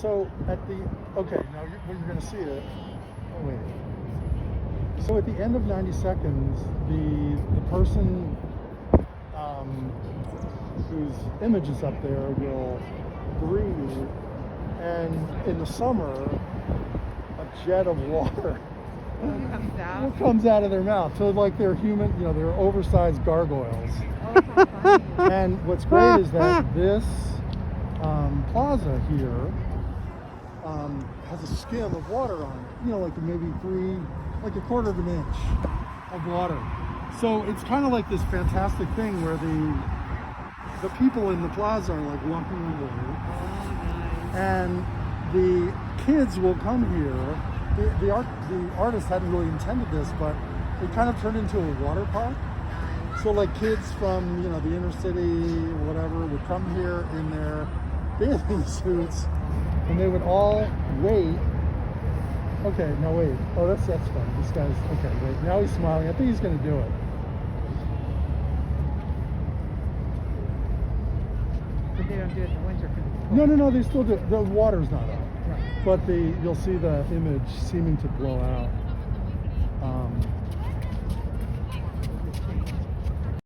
So at the, okay, now when you're going to see it, oh wait. So at the end of 90 seconds, the person whose image is up there will breathe, and in the summer, a jet of water comes out. of their mouth. So like they're human, they're oversized gargoyles. Oh, how funny. And what's great is that this plaza here has a skim of water on it. Like maybe like a quarter of an inch of water. So it's kind of like this fantastic thing where the people in the plaza are like walking away, Oh, nice. and the kids will come here. The artist hadn't really intended this, but it kind of turned into a water park. So like kids from the inner city or whatever would come here in their bathing suits, and they would all wait. Okay, no wait. Oh, that's fun. This guy's okay. Wait, now he's smiling. I think he's gonna do it. But they don't do it in the winter. No. They still do it. The water's not up, but you'll see the image seeming to blow out.